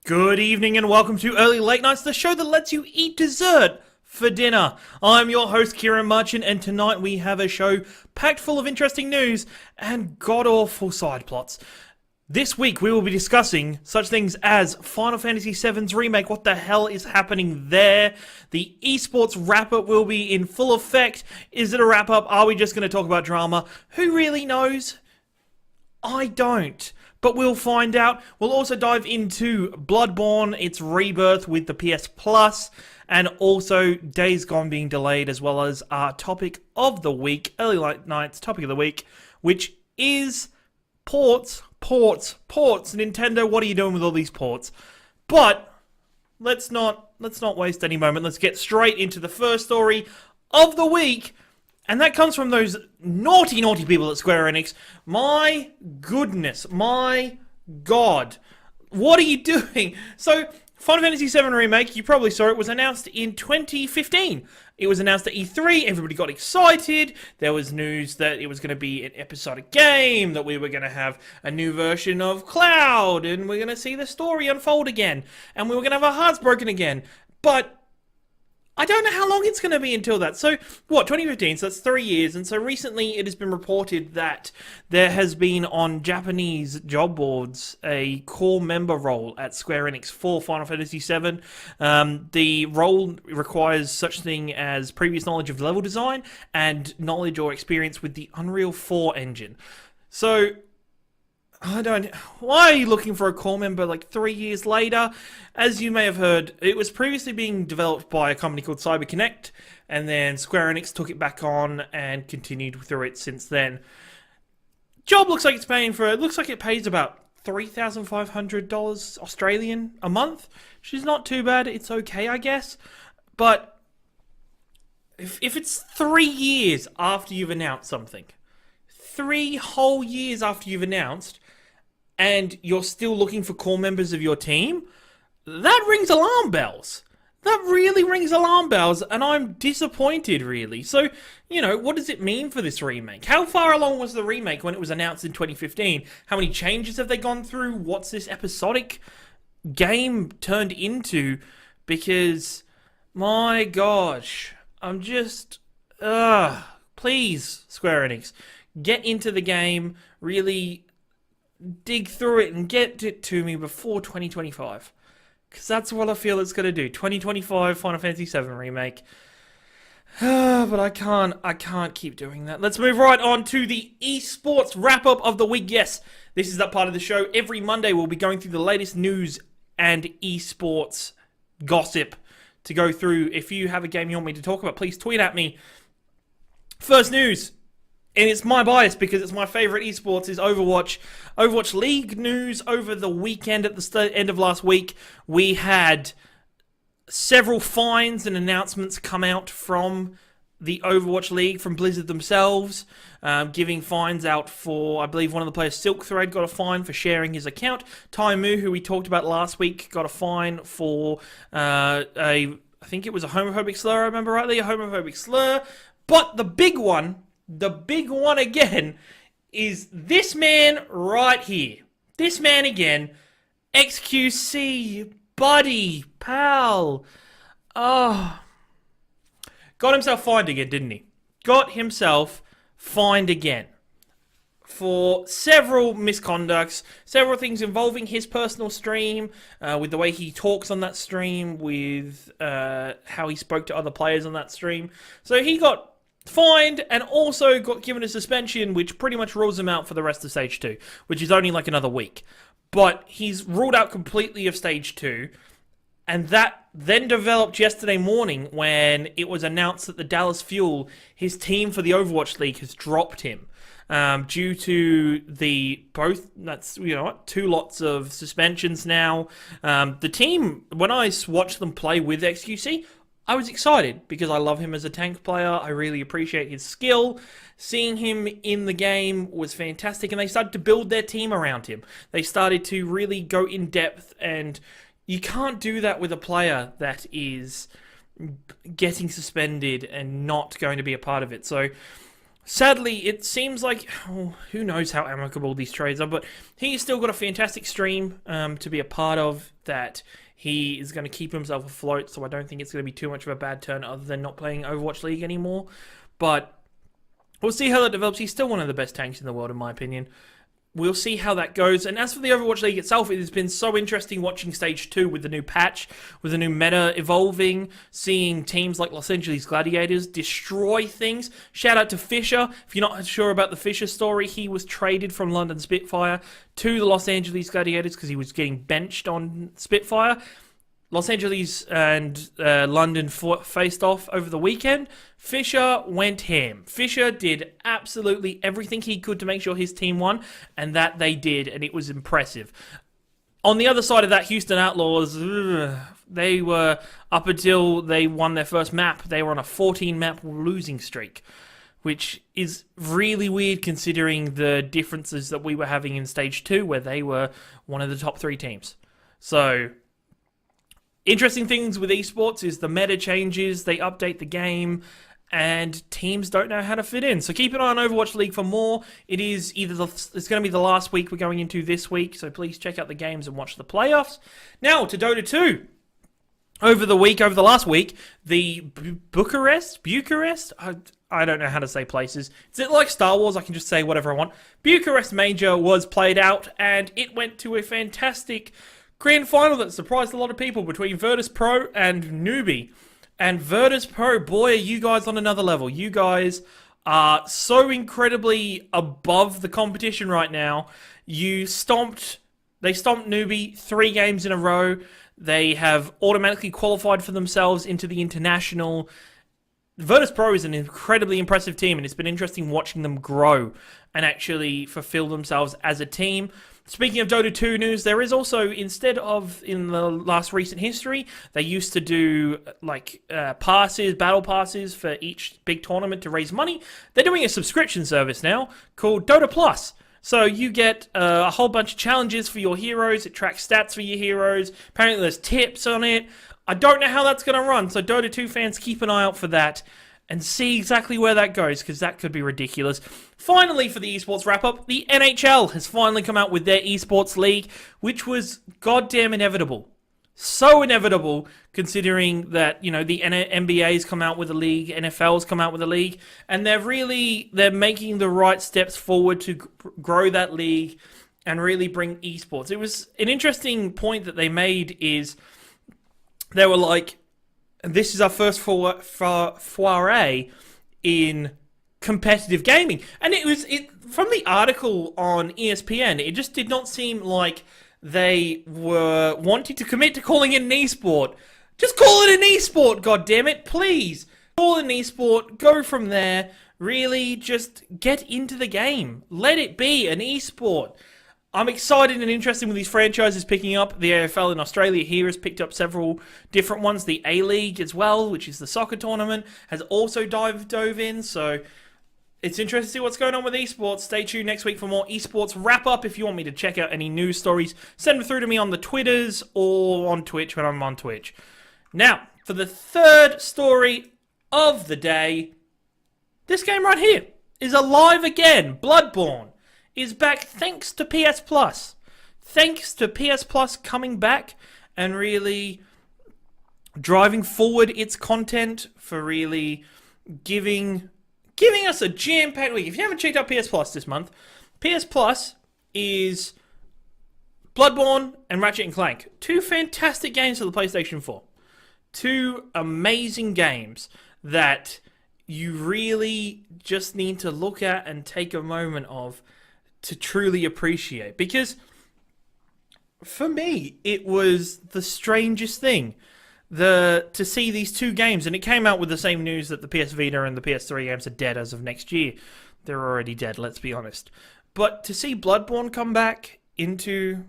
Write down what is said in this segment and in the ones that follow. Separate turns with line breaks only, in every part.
Good evening and welcome to Early Late Nights, the show that lets you eat dessert for dinner. I'm your host, Ciaran Marchant, and tonight we have a show packed full of interesting news and god-awful side plots. This week we will be discussing such things as Final Fantasy VII's Remake, what the hell is happening there? The Esports wrap-up will be in full effect. Is it a wrap-up? Are we just going to talk about drama? Who really knows? I don't. But we'll find out. We'll also dive into Bloodborne, its rebirth with the PS Plus, and also Days Gone being delayed, as well as our topic of the week, Early Late Nights topic of the week, which is ports. Nintendo, what are you doing with all these ports? But let's not waste any moment. Let's get straight into the first story of the week. And that comes from those naughty people at Square Enix. My goodness, my god. What are you doing? So, Final Fantasy VII Remake, you probably saw it, was announced in 2015. It was announced at E3, everybody got excited. There was news that it was going to be an episodic game, that we were going to have a new version of Cloud, and we're going to see the story unfold again. And we were going to have our hearts broken again. But I don't know how long it's going to be until that. So, 2015, so that's 3 years. And so recently it has been reported that there has been on Japanese job boards a core member role at Square Enix for Final Fantasy VII. The role requires such thing as previous knowledge of level design and knowledge or experience with the Unreal 4 engine. So, why are you looking for a core member like 3 years later? As you may have heard, it was previously being developed by a company called CyberConnect, and then Square Enix took it back on and continued through it since then. Job looks like it pays about $3,500 Australian a month, which is not too bad. It's okay, I guess. But if it's 3 years after you've announced something, 3 whole years after you've announced, and you're still looking for core members of your team, that rings alarm bells. That really rings alarm bells, and I'm disappointed, really. So, what does it mean for this remake? How far along was the remake when it was announced in 2015? How many changes have they gone through? What's this episodic game turned into? Because, my gosh, I'm just... please, Square Enix, get into the game, really dig through it and get it to me before 2025. Because that's what I feel it's going to do. 2025 Final Fantasy VII Remake. But I can't keep doing that. Let's move right on to the Esports wrap-up of the week. Yes, this is that part of the show. Every Monday we'll be going through the latest news and Esports gossip to go through. If you have a game you want me to talk about, please tweet at me. First news. And it's my bias because it's my favourite esports is Overwatch. Overwatch League news over the weekend at the end of last week. We had several fines and announcements come out from the Overwatch League, from Blizzard themselves, giving fines out for, I believe one of the players, Silk Thread, got a fine for sharing his account. Taimu, who we talked about last week, got a fine for I think it was a homophobic slur, I remember rightly, a homophobic slur. But the big one again, is this man right here. This man again, XQC, buddy, pal. Got himself fined again, didn't he? Got himself fined again for several misconducts, several things involving his personal stream, with the way he talks on that stream, with how he spoke to other players on that stream. So he got fined and also got given a suspension, which pretty much rules him out for the rest of Stage 2, which is only like another week. But he's ruled out completely of Stage 2, and that then developed yesterday morning when it was announced that the Dallas Fuel, his team for the Overwatch League, has dropped him. Due to that's 2 lots of suspensions now. The team, when I watched them play with XQC, I was excited because I love him as a tank player. I really appreciate his skill. Seeing him in the game was fantastic, and they started to build their team around him. They started to really go in depth, and you can't do that with a player that is getting suspended and not going to be a part of it. So Sadly, it seems like, who knows how amicable these trades are, but he's still got a fantastic stream to be a part of that he is going to keep himself afloat, so I don't think it's going to be too much of a bad turn other than not playing Overwatch League anymore. But we'll see how that develops. He's still one of the best tanks in the world, in my opinion. We'll see how that goes. And as for the Overwatch League itself, it has been so interesting watching Stage 2 with the new patch, with the new meta evolving, seeing teams like Los Angeles Gladiators destroy things. Shout out to Fisher. If you're not sure about the Fisher story, he was traded from London Spitfire to the Los Angeles Gladiators because he was getting benched on Spitfire. Los Angeles and London faced off over the weekend. Fisher went ham. Fisher did absolutely everything he could to make sure his team won, and that they did, and it was impressive. On the other side of that, Houston Outlaws, they were, up until they won their first map, they were on a 14-map losing streak, which is really weird considering the differences that we were having in Stage 2, where they were one of the top 3 teams. So interesting things with esports is the meta changes, they update the game, and teams don't know how to fit in. So keep an eye on Overwatch League for more. It's going to be the last week we're going into this week, so please check out the games and watch the playoffs. Now to Dota 2. Over the last week, the Bucharest, I don't know how to say places. Is it like Star Wars? I can just say whatever I want. Bucharest Major was played out, and it went to a fantastic grand final that surprised a lot of people between Virtus Pro and Newbie. And Virtus Pro, boy, are you guys on another level. You guys are so incredibly above the competition right now. They stomped Newbie 3 games in a row. They have automatically qualified for themselves into the international. Virtus Pro is an incredibly impressive team, and it's been interesting watching them grow and actually fulfill themselves as a team. Speaking of Dota 2 news, there is also, instead of in the last recent history, they used to do battle passes for each big tournament to raise money. They're doing a subscription service now called Dota Plus. So you get a whole bunch of challenges for your heroes. It tracks stats for your heroes. Apparently there's tips on it. I don't know how that's going to run, so Dota 2 fans, keep an eye out for that and see exactly where that goes, because that could be ridiculous. Finally, for the esports wrap-up, the NHL has finally come out with their Esports League, which was goddamn inevitable. So inevitable, considering that, the NBA's come out with a league, NFL's come out with a league, and they're making the right steps forward to grow that league and really bring esports. It was an interesting point that they made is they were like, this is our first foray in competitive gaming. And from the article on ESPN, it just did not seem like they were wanting to commit to calling it an esport. Just call it an esport, goddammit, please. Call it an esport, go from there, really just get into the game. Let it be an esport. I'm excited and interested with these franchises picking up. The AFL in Australia here has picked up several different ones. The A-League as well, which is the soccer tournament, has also dove in. So it's interesting to see what's going on with esports. Stay tuned next week for more esports wrap-up. If you want me to check out any news stories, send them through to me on the Twitters or on Twitch when I'm on Twitch. Now, for the third story of the day, this game right here is alive again. Bloodborne is back thanks to PS Plus. Thanks to PS Plus coming back and really driving forward its content for really giving us a jam-packed week. If you haven't checked out PS Plus this month, PS Plus is Bloodborne and Ratchet & Clank. 2 fantastic games for the PlayStation 4. 2 amazing games that you really just need to look at and take a moment of to truly appreciate. Because for me, it was the strangest thing to see these 2 games, and it came out with the same news that the PS Vita and the PS3 games are dead as of next year. They're already dead, let's be honest. But to see Bloodborne come back into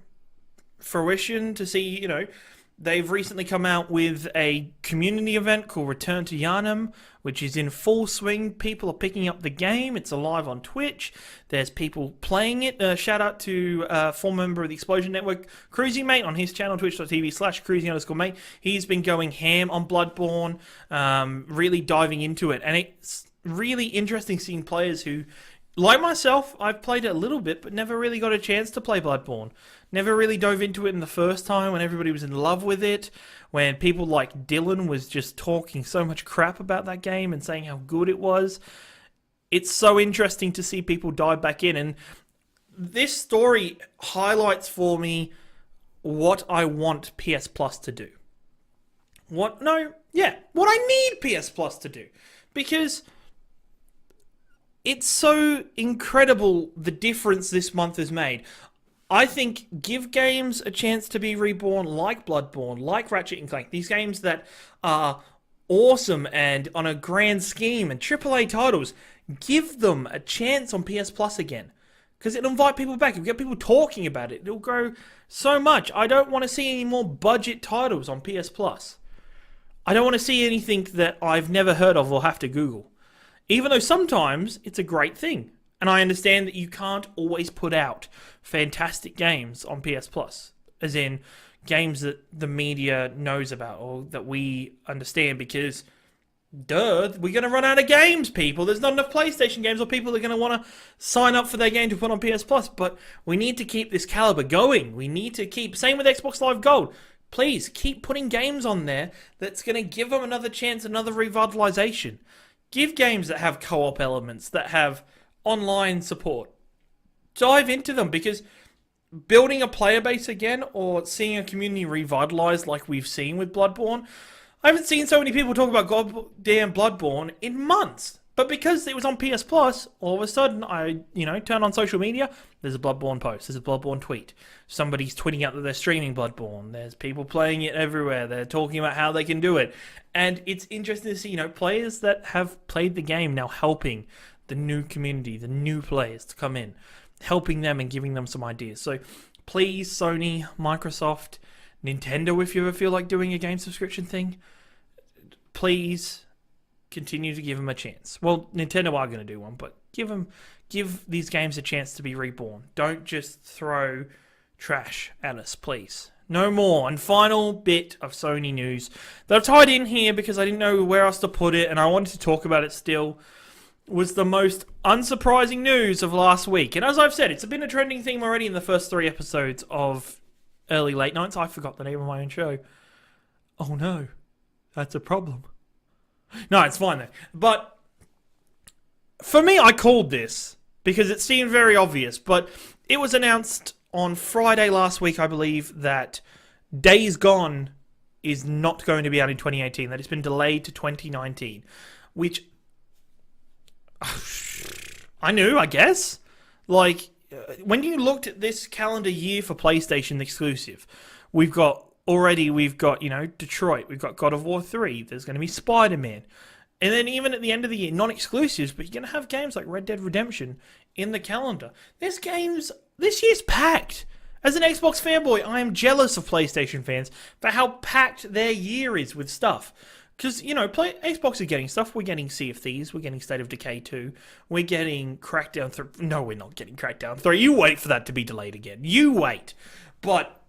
fruition, to see, they've recently come out with a community event called Return to Yharnam, which is in full swing. People are picking up the game. It's alive on Twitch. There's people playing it. Shout out to former member of the Explosion Network, Cruisy Mate, on his channel, twitch.tv/cruisy_mate. He's been going ham on Bloodborne, really diving into it. And really interesting seeing players who, like myself, I've played it a little bit, but never really got a chance to play Bloodborne. Never really dove into it in the first time when everybody was in love with it, when people like Dylan was just talking so much crap about that game and saying how good it was. It's so interesting to see people dive back in, and this story highlights for me what I want PS Plus to do. What I need PS Plus to do. Because it's so incredible the difference this month has made. I think give games a chance to be reborn like Bloodborne, like Ratchet and Clank. These games that are awesome and on a grand scheme and AAA titles, give them a chance on PS Plus again. Because it'll invite people back. It'll get people talking about it. It'll grow so much. I don't want to see any more budget titles on PS Plus. I don't want to see anything that I've never heard of or have to Google. Even though sometimes it's a great thing. And I understand that you can't always put out fantastic games on PS Plus. As in, games that the media knows about or that we understand because, duh, we're going to run out of games, people. There's not enough PlayStation games or people are going to want to sign up for their game to put on PS Plus. But we need to keep this caliber going. We need to keep... Same with Xbox Live Gold. Please, keep putting games on there that's going to give them another chance, another revitalization. Give games that have co-op elements, that have online support. Dive into them, because building a player base again or seeing a community revitalized like we've seen with Bloodborne, I haven't seen so many people talk about goddamn Bloodborne in months. But because it was on PS Plus, all of a sudden I, turn on social media, there's a Bloodborne post, there's a Bloodborne tweet. Somebody's tweeting out that they're streaming Bloodborne. There's people playing it everywhere. They're talking about how they can do it. And it's interesting to see, players that have played the game now helping the new community, the new players to come in, helping them and giving them some ideas. So please, Sony, Microsoft, Nintendo, if you ever feel like doing a game subscription thing, please continue to give them a chance. Well, Nintendo are going to do one, but give these games a chance to be reborn. Don't just throw trash at us, please. No more. And final bit of Sony news that I've tied in here because I didn't know where else to put it and I wanted to talk about it still, was the most unsurprising news of last week. And as I've said, it's been a trending theme already in the first 3 episodes of Early Late Nights. I forgot the name of my own show. Oh no, that's a problem. No, it's fine though. But for me, I called this because it seemed very obvious. But it was announced on Friday last week, I believe, that Days Gone is not going to be out in 2018. That it's been delayed to 2019. Which I knew, I guess. Like, when you looked at this calendar year for PlayStation exclusive, we've got, Detroit. We've got God of War 3. There's going to be Spider-Man. And then even at the end of the year, non-exclusives, but you're going to have games like Red Dead Redemption in the calendar. This year's packed. As an Xbox fanboy, I am jealous of PlayStation fans for how packed their year is with stuff. Because, Xbox are getting stuff. We're getting Sea of Thieves. We're getting State of Decay 2. We're getting Crackdown 3. No, we're not getting Crackdown 3. You wait for that to be delayed again. You wait. But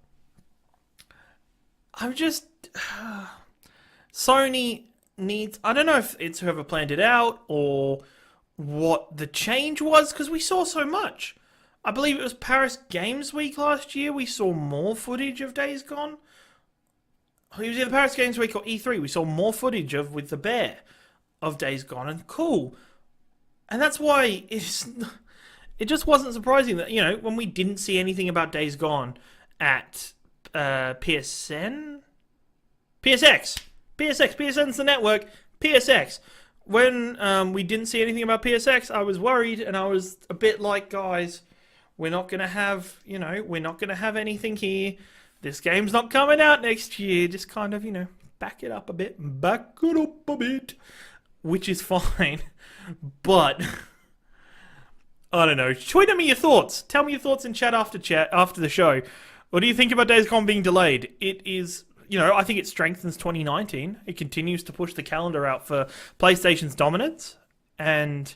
I'm just... Sony needs... I don't know if it's whoever planned it out or what the change was, because we saw so much. I believe it was Paris Games Week last year. We saw more footage of Days Gone. It was either Paris Games Week or E3. We saw more footage with the bear of Days Gone, and cool. And that's why it just wasn't surprising that, when we didn't see anything about Days Gone at PSN's the network, PSX. When we didn't see anything about PSX, I was worried, and I was a bit like, guys, we're not going to have, we're not going to have anything here. This game's not coming out next year. Just kind of, back it up a bit. Which is fine. But I don't know. Tweet at me your thoughts. Tell me your thoughts in chat after the show. What do you think about Days Gone being delayed? It is, I think it strengthens 2019. It continues to push the calendar out for PlayStation's dominance. And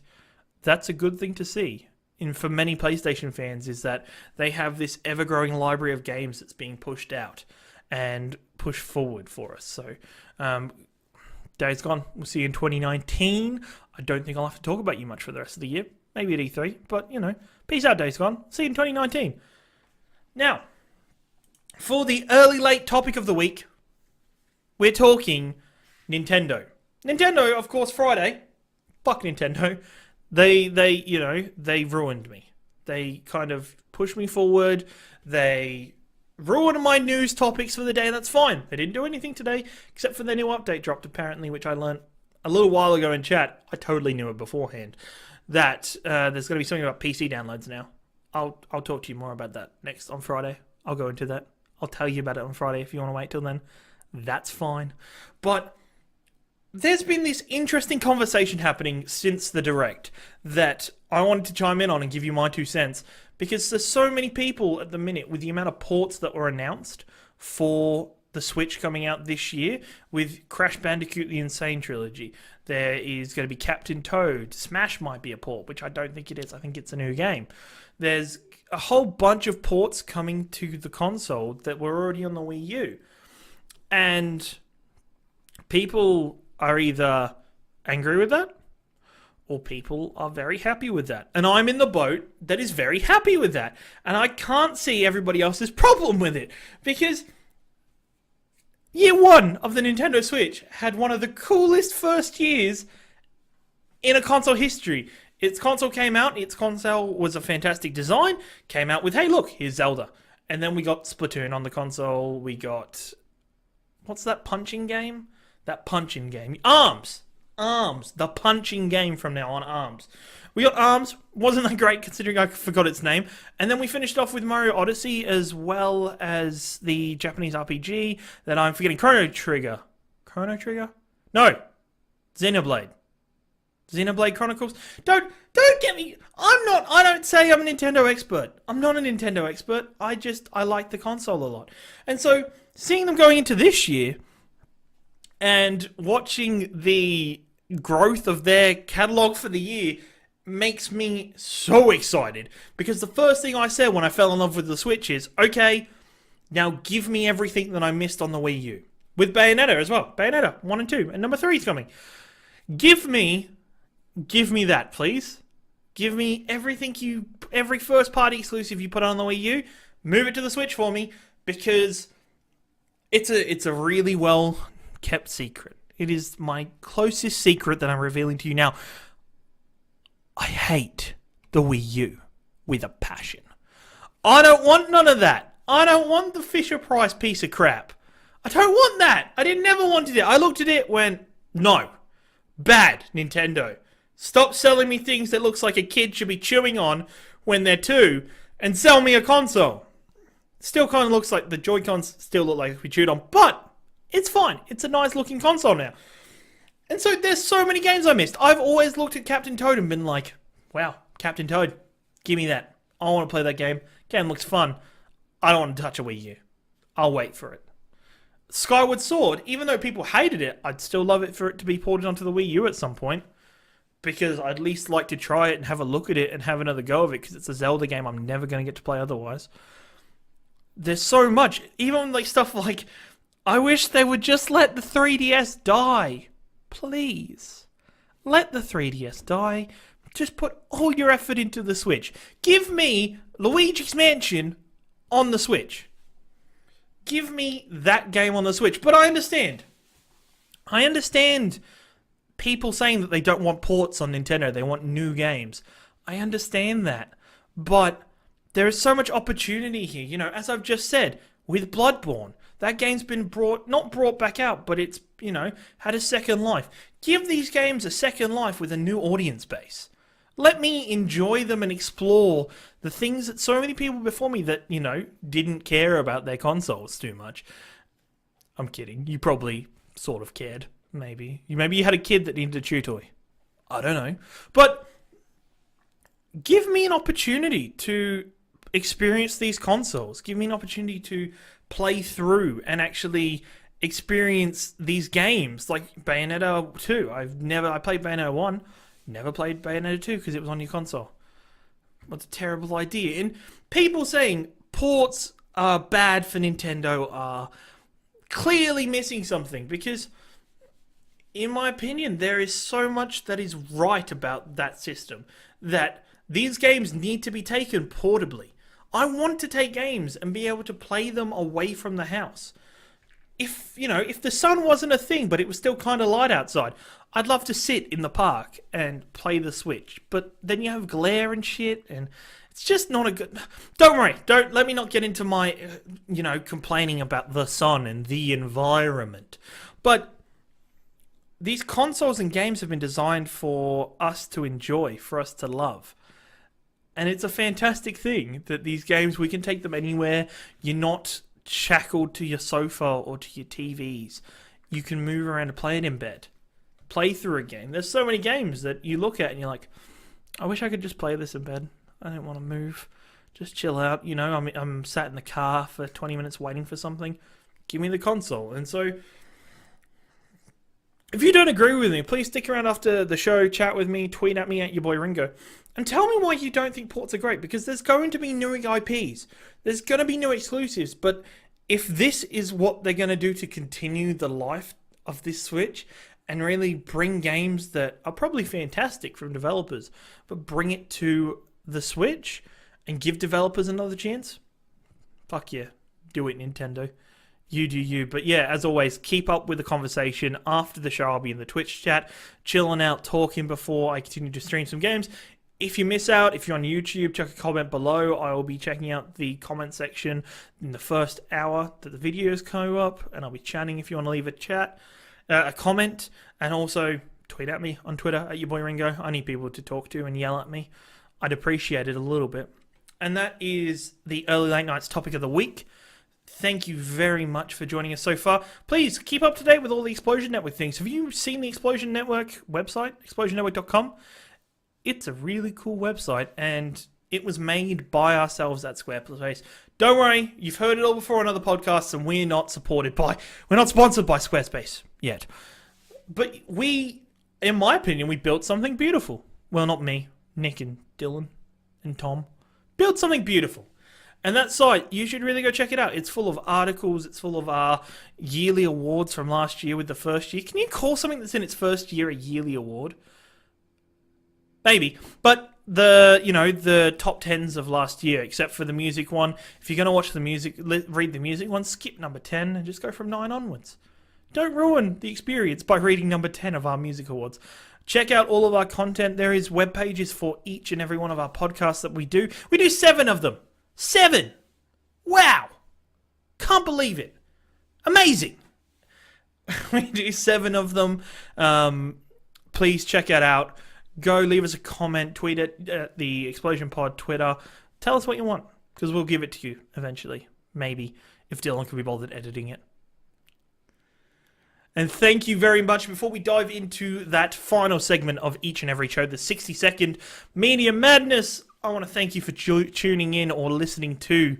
that's a good thing to see. And for many PlayStation fans, is that they have this ever-growing library of games that's being pushed out and pushed forward for us. So, Days Gone. We'll see you in 2019. I don't think I'll have to talk about you much for the rest of the year. Maybe at E3, but, peace out, Days Gone. See you in 2019. Now, for the late topic of the week, we're talking Nintendo. Nintendo, of course, Friday. Fuck Nintendo. They ruined me. They kind of pushed me forward. They ruined my news topics for the day, and that's fine. They didn't do anything today, except for their new update dropped, apparently, which I learned a little while ago in chat. I totally knew it beforehand. That there's going to be something about PC downloads now. I'll talk to you more about that next on Friday. I'll go into that. I'll tell you about it on Friday if you want to wait till then. That's fine. But there's been this interesting conversation happening since the Direct that I wanted to chime in on and give you my 2 cents. Because there's so many people at the minute with the amount of ports that were announced for the Switch coming out this year with Crash Bandicoot The Insane Trilogy. There is going to be Captain Toad. Smash might be a port, which I don't think it is. I think it's a new game. There's a whole bunch of ports coming to the console that were already on the Wii U. And people are either angry with that or people are very happy with that. And I'm in the boat that is very happy with that. And I can't see everybody else's problem with it. Because year one of the Nintendo Switch had one of the coolest first years in a console history. Its console came out, its console was a fantastic design, came out with, hey look, here's Zelda. And then we got Splatoon on the console, we got, what's that punching game? That punching game. Arms! The punching game from now on, Arms. We got Arms, wasn't that great considering I forgot its name. And then we finished off with Mario Odyssey as well as the Japanese RPG that I'm forgetting. Chrono Trigger? No! Xenoblade Chronicles. Don't get me. I don't say I'm a Nintendo expert. I'm not a Nintendo expert. I like the console a lot. And so, seeing them going into this year and watching the growth of their catalog for the year makes me so excited. Because the first thing I said when I fell in love with the Switch is, okay, now give me everything that I missed on the Wii U. With Bayonetta as well. Bayonetta 1 and 2. And number 3 is coming. Give me that, please. Give me every first party exclusive you put on the Wii U, move it to the Switch for me, because it's a really well kept secret. It is my closest secret that I'm revealing to you now. I hate the Wii U with a passion. I don't want none of that. I don't want the Fisher-Price piece of crap. I don't want that. I never wanted it. I looked at it, went, no. Bad, Nintendo. Stop selling me things that looks like a kid should be chewing on when they're 2 and sell me a console. Still kind of looks like the Joy-Cons still look like we chewed on, but it's fine. It's a nice looking console now. And so there's so many games I missed. I've always looked at Captain Toad and been like, wow, Captain Toad, give me that. I want to play that game. Game looks fun. I don't want to touch a Wii U. I'll wait for it. Skyward Sword, even though people hated it, I'd still love it for it to be ported onto the Wii U at some point. Because I'd at least like to try it and have a look at it and have another go of it, because it's a Zelda game I'm never going to get to play otherwise. There's so much. Even like stuff like, I wish they would just let the 3DS die. Please. Let the 3DS die. Just put all your effort into the Switch. Give me Luigi's Mansion on the Switch. Give me that game on the Switch. But I understand. People saying that they don't want ports on Nintendo. They want new games. I understand that. But there is so much opportunity here. You know, as I've just said, with Bloodborne. That game's been not brought back out, but it's, had a second life. Give these games a second life with a new audience base. Let me enjoy them and explore the things that so many people before me that, didn't care about their consoles too much. I'm kidding. You probably sort of cared, maybe. Maybe you had a kid that needed a chew toy. I don't know. But give me an opportunity to experience these consoles. Give me an opportunity to play through and actually experience these games like Bayonetta 2. I played Bayonetta 1, never played Bayonetta 2 because it was on your console. What a terrible idea. And people saying ports are bad for Nintendo are clearly missing something, because In my opinion, there is so much that is right about that system that these games need to be taken portably. I want to take games and be able to play them away from the house. If the sun wasn't a thing, but it was still kind of light outside, I'd love to sit in the park and play the Switch. But then you have glare and shit, and it's just not a good... Don't worry, don't let me not get into my, complaining about the sun and the environment. But these consoles and games have been designed for us to enjoy, for us to love. And it's a fantastic thing that these games, we can take them anywhere. You're not shackled to your sofa or to your TVs. You can move around and play it in bed. Play through a game. There's so many games that you look at and you're like, I wish I could just play this in bed. I don't want to move. Just chill out. I'm sat in the car for 20 minutes waiting for something. Give me the console. And so, if you don't agree with me, please stick around after the show, chat with me, tweet at me at your boy Ringo, and tell me why you don't think ports are great, because there's going to be new IPs. There's going to be new exclusives, but if this is what they're going to do to continue the life of this Switch and really bring games that are probably fantastic from developers, but bring it to the Switch and give developers another chance, fuck yeah, do it, Nintendo. You do you. But yeah, as always, keep up with the conversation. After the show, I'll be in the Twitch chat, chilling out, talking before I continue to stream some games. If you miss out, if you're on YouTube, check a comment below. I will be checking out the comment section in the first hour that the videos come up, and I'll be chatting if you want to leave a comment, and also tweet at me on Twitter at your boy Ringo. I need people to talk to and yell at me. I'd appreciate it a little bit. And that is the early late nights topic of the week. Thank you very much for joining us so far. Please keep up to date with all the Explosion Network things. Have you seen the Explosion Network website, explosionnetwork.com? It's a really cool website, and it was made by ourselves at Squarespace. Don't worry, you've heard it all before on other podcasts, and we're not sponsored by Squarespace yet. But in my opinion, we built something beautiful. Well, not me, Nick and Dylan and Tom. Built something beautiful. And that site, you should really go check it out. It's full of articles. It's full of our yearly awards from last year with the first year. Can you call something that's in its first year a yearly award? Maybe. But the top 10s of last year, except for the music one. If you're going to watch the music, read the music one, skip number 10 and just go from 9 onwards. Don't ruin the experience by reading number 10 of our music awards. Check out all of our content. There is web pages for each and every one of our podcasts that we do. We do 7 of them. 7! Wow! Can't believe it. Amazing! We do 7 of them. Please check it out. Go leave us a comment. Tweet it at the Explosion Pod Twitter. Tell us what you want, because we'll give it to you eventually. Maybe, if Dylan can be bothered editing it. And thank you very much. Before we dive into that final segment of each and every show, the 60-second Media Madness, I want to thank you for tuning in or listening to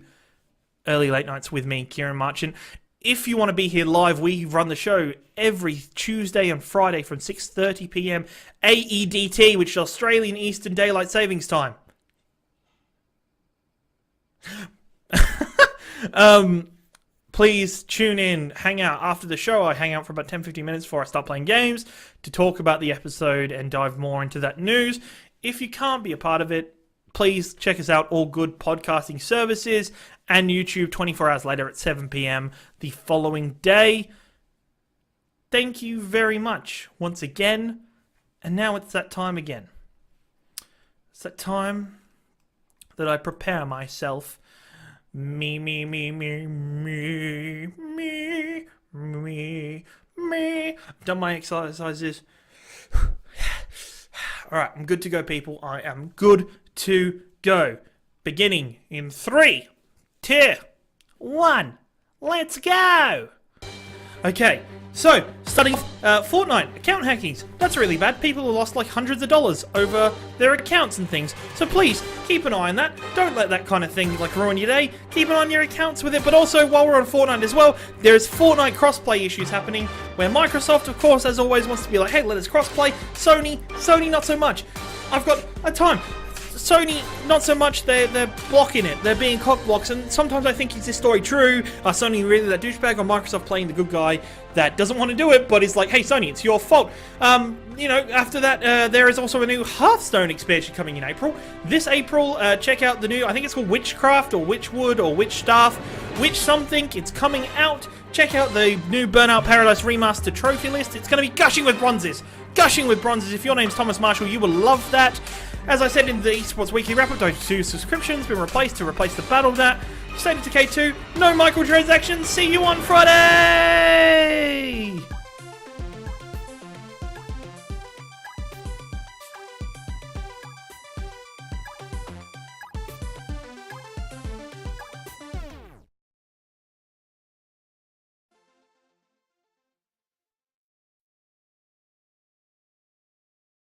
Early Late Nights with me, Ciaran Marchant. If you want to be here live, we run the show every Tuesday and Friday from 6:30 p.m. AEDT, which is Australian Eastern Daylight Savings Time. Please tune in, hang out after the show. I hang out for about 10-15 minutes before I start playing games to talk about the episode and dive more into that news. If you can't be a part of it, please check us out, all good podcasting services, and YouTube 24 hours later at 7 p.m. the following day. Thank you very much once again. And now it's that time again. It's that time that I prepare myself. Me. I've done my exercises. Alright, I'm good to go, people. I am good to go. Beginning in 3, 2, 1. Let's go! Okay, so, studying Fortnite, account hackings. That's really bad. People have lost like hundreds of dollars over their accounts and things. So please, keep an eye on that. Don't let that kind of thing like ruin your day. Keep an eye on your accounts with it. But also, while we're on Fortnite as well, there's Fortnite crossplay issues happening, where Microsoft, of course, as always, wants to be like, hey, let us crossplay. Sony, not so much. I've got a time. Sony, not so much. They're blocking it. They're being cock blocks, and sometimes I think, is this story true? Are Sony really that douchebag, or Microsoft playing the good guy that doesn't want to do it, but is like, hey Sony, it's your fault. You know, after that, there is also a new Hearthstone expansion coming in April. This April, check out the new, I think it's called Witchcraft, or Witchwood, or Witch Staff, Witch something. It's coming out. Check out the new Burnout Paradise Remastered trophy list. It's going to be gushing with bronzes. Gushing with bronzes. If your name's Thomas Marshall, you will love that. As I said in the Esports Weekly Wrap-Up, Dota 2 subscriptions been replaced to replace the Battle.net. State of Decay 2, no microtransactions. See you on Friday!